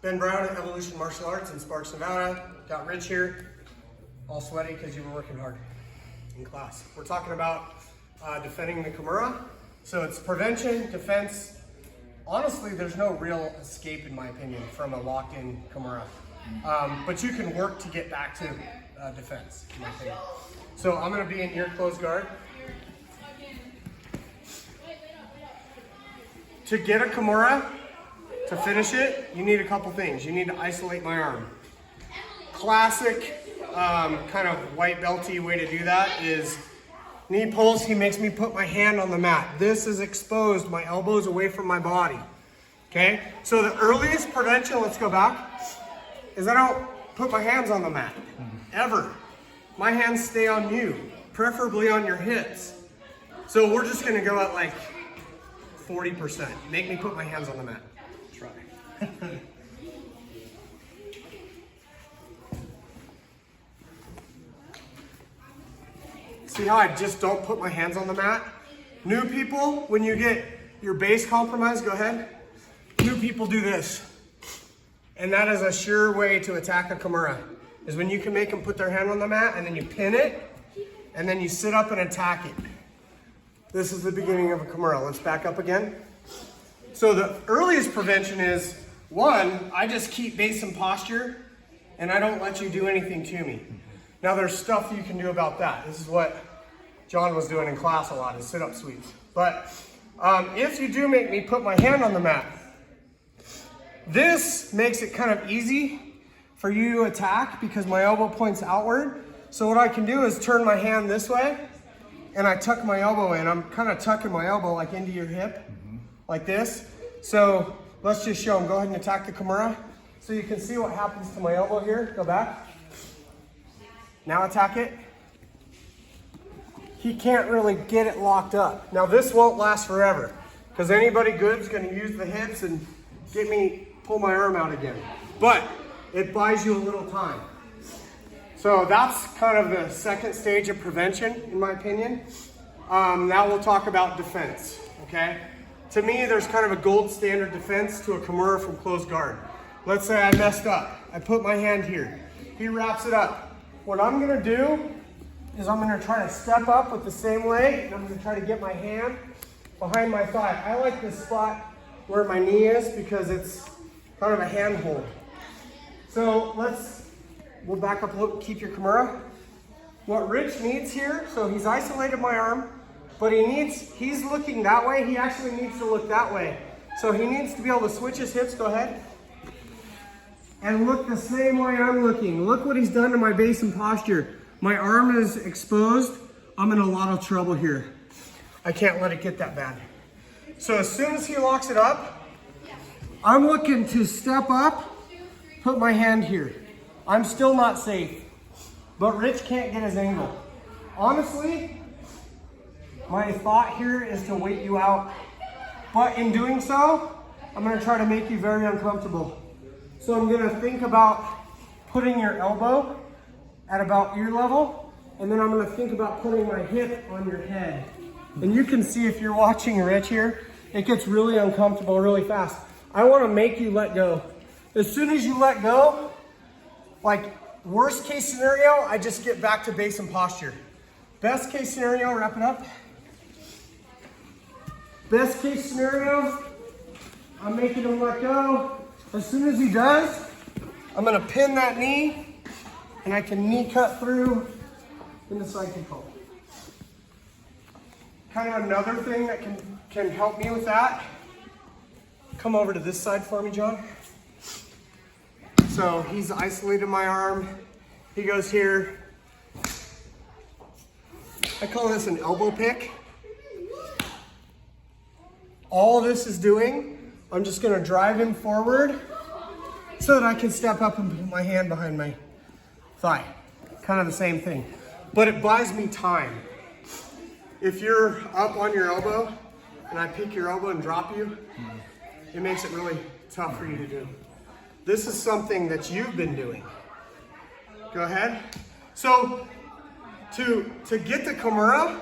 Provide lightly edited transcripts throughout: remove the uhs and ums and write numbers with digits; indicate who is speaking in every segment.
Speaker 1: Ben Brown at Evolution Martial Arts in Sparks, Nevada. Got Rich here, all sweaty because you were working hard in class. We're talking about defending the Kimura. So it's prevention, defense. Honestly, there's no real escape, in my opinion, from a locked-in Kimura. But you can work to get back to defense, in my opinion. So I'm going to be in ear closed guard. To get a Kimura, to finish it, you need a couple things. You need to isolate my arm. Classic kind of white belty way to do that is knee pulls. He makes me put my hand on the mat. This is exposed, my elbows away from my body. Okay, so the earliest prevention, let's go back, is I don't put my hands on the mat, ever. My hands stay on you, preferably on your hips. So we're just gonna go at like 40%. Make me put my hands on the mat. Try. See how I just don't put my hands on the mat? New people, when you get your base compromised, go ahead. New people do this. And that is a sure way to attack a Kimura, is when you can make them put their hand on the mat and then you pin it and then you sit up and attack it. This is the beginning of a Kimura. Let's back up again. So the earliest prevention is, one, I just keep base and posture and I don't let you do anything to me. Now there's stuff you can do about that. This is what John was doing in class a lot, is sit-up sweeps. But if you do make me put my hand on the mat, this makes it kind of easy for you to attack because my elbow points outward. So what I can do is turn my hand this way and I tuck my elbow in. I'm kind of tucking my elbow like into your hip, like this. So let's just show him. Go ahead and attack the Kimura. So you can see what happens to my elbow here. Go back. Now attack it. He can't really get it locked up. Now this won't last forever because anybody good's going to use the hips and get me, pull my arm out again. But it buys you a little time. So that's kind of the second stage of prevention, in my opinion. Now we'll talk about defense, okay? To me, there's kind of a gold standard defense to a Kimura from closed guard. Let's say I messed up. I put my hand here. He wraps it up. What I'm gonna do is I'm gonna try to step up with the same leg, and I'm gonna try to get my hand behind my thigh. I like this spot where my knee is because it's kind of a handhold. So we'll back up a little, keep your Kimura. What Rich needs here, so he's isolated my arm, but he's looking that way. He actually needs to look that way. So he needs to be able to switch his hips, go ahead. And look the same way I'm looking. Look what he's done to my base and posture. My arm is exposed. I'm in a lot of trouble here. I can't let it get that bad. So as soon as he locks it up, I'm looking to step up, put my hand here. I'm still not safe, but Rich can't get his angle. Honestly, my thought here is to wait you out, but in doing so, I'm gonna try to make you very uncomfortable. So I'm gonna think about putting your elbow at about ear level, and then I'm gonna think about putting my hip on your head. And you can see if you're watching Rich here, it gets really uncomfortable really fast. I wanna make you let go. As soon as you let go, like worst case scenario, I just get back to base and posture. Best case scenario, wrap it up. Best case scenario, I'm making him let go. As soon as he does, I'm gonna pin that knee and I can knee cut through into side control. Kind of another thing that can help me with that. Come over to this side for me, John. So he's isolated my arm. He goes here. I call this an elbow pick. All this is doing, I'm just gonna drive him forward so that I can step up and put my hand behind my thigh. Kind of the same thing, but it buys me time. If you're up on your elbow and I pick your elbow and drop you, it makes it really tough for you to do. This is something that you've been doing. Go ahead. So to get the Kimura,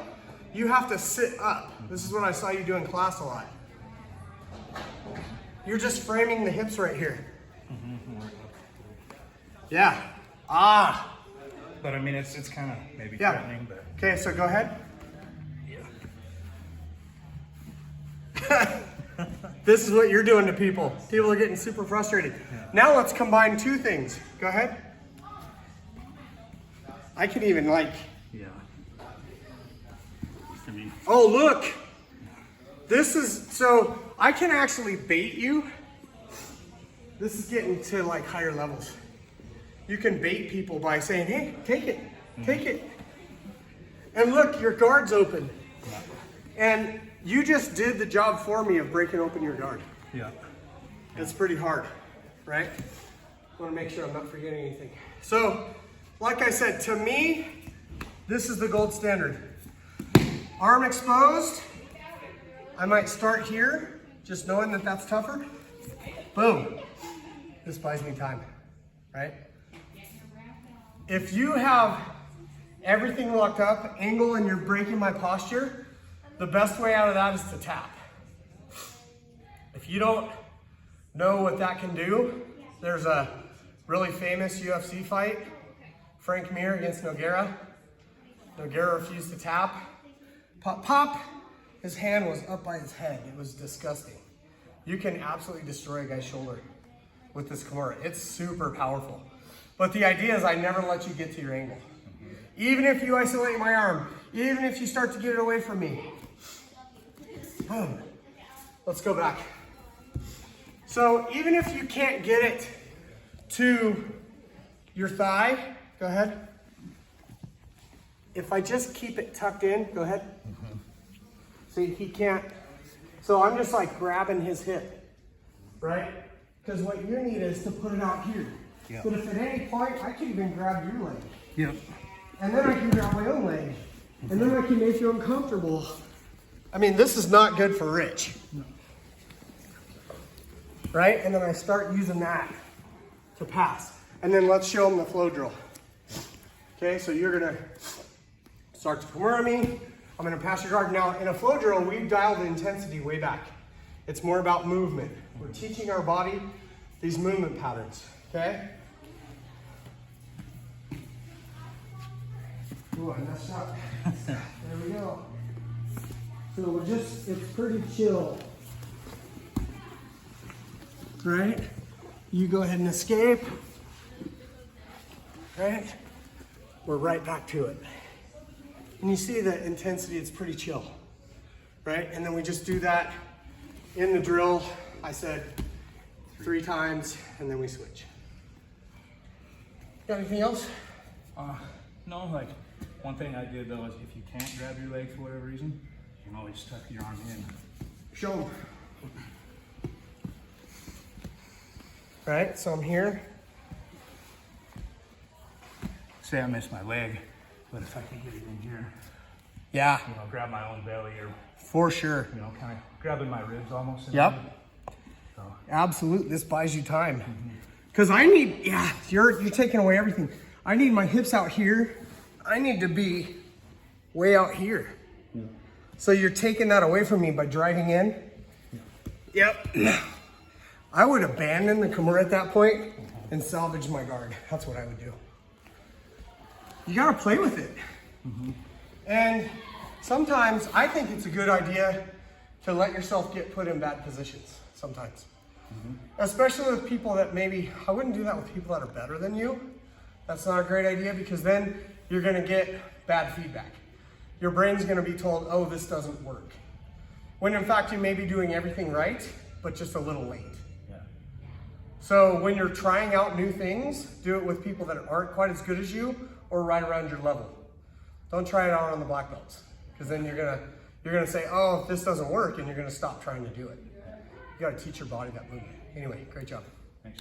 Speaker 1: you have to sit up. This is what I saw you do in class a lot. You're just framing the hips right here. Yeah. Ah.
Speaker 2: But I mean, it's kind of maybe
Speaker 1: Yeah.
Speaker 2: threatening, but.
Speaker 1: Okay, so go ahead.
Speaker 2: Yeah.
Speaker 1: This is what you're doing to people. People are getting super frustrated.
Speaker 2: Yeah.
Speaker 1: Now let's combine two things. Go ahead. I can even like,
Speaker 2: Yeah. I mean,
Speaker 1: oh look. This is, so I can actually bait you. This is getting to like higher levels. You can bait people by saying, hey, take it, take it. And look, your guard's open.
Speaker 2: yeah.
Speaker 1: And you just did the job for me of breaking open your guard.
Speaker 2: Yeah.
Speaker 1: It's pretty hard, right? I want to make sure I'm not forgetting anything. So, like I said, to me, this is the gold standard. Arm exposed. I might start here, just knowing that that's tougher. Boom. This buys me time, right? If you have everything locked up, angle, and you're breaking my posture, the best way out of that is to tap. If you don't know what that can do, there's a really famous UFC fight, Frank Mir against Nogueira. Nogueira refused to tap. Pop, pop. His hand was up by his head. It was disgusting. You can absolutely destroy a guy's shoulder with this Kimura. It's super powerful. But the idea is I never let you get to your angle. Even if you isolate my arm, even if you start to get it away from me. Boom. Let's go back. So even if you can't get it to your thigh, go ahead. If I just keep it tucked in, go ahead. See, he can't. So I'm just like grabbing his hip, right? Because what you need is to put it out here.
Speaker 2: Yeah.
Speaker 1: But if at any point, I can even grab your leg.
Speaker 2: Yep.
Speaker 1: And then I can grab my own leg. And then I can make you uncomfortable. I mean, this is not good for Rich.
Speaker 2: No.
Speaker 1: Right? And then I start using that to pass. And then let's show him the flow drill. Okay, so you're gonna start to Kimura me. I'm gonna pass your guard. Now, in a flow drill, we've dialed the intensity way back. It's more about movement. We're teaching our body these movement patterns, okay? Ooh, I messed up. There we go. So we're just, it's pretty chill. Right? You go ahead and escape. Right? We're right back to it. And you see the intensity, it's pretty chill. Right? And then we just do that in the drill. I said 3 times, and then we switch. Got anything else?
Speaker 2: No, like one thing I did though is if you can't grab your leg for whatever reason, you can always tuck your arm in.
Speaker 1: Show them. Right, so I'm here.
Speaker 2: Say I miss my leg, but if I can get it in here,
Speaker 1: Yeah,
Speaker 2: you know, grab my own belly or,
Speaker 1: for sure.
Speaker 2: you know, kind of grabbing my ribs almost. In
Speaker 1: Yep.
Speaker 2: there. So,
Speaker 1: Absolutely, this buys you time. Because I need, yeah, you're taking away everything. I need my hips out here. I need to be way out here.
Speaker 2: yeah.
Speaker 1: So you're taking that away from me by driving in? Yep. I would abandon the Kimura at that point and salvage my guard. That's what I would do. You gotta play with it. And sometimes I think it's a good idea to let yourself get put in bad positions sometimes. Especially with people that maybe, I wouldn't do that with people that are better than you. That's not a great idea because then you're gonna get bad feedback. Your brain's gonna be told, oh, this doesn't work. When in fact you may be doing everything right, but just a little late.
Speaker 2: Yeah.
Speaker 1: So when you're trying out new things, do it with people that aren't quite as good as you or right around your level. Don't try it out on the black belts because then you're gonna say, oh, this doesn't work, and you're gonna stop trying to do it. You gotta teach your body that movement. Anyway, great job.
Speaker 2: Thanks.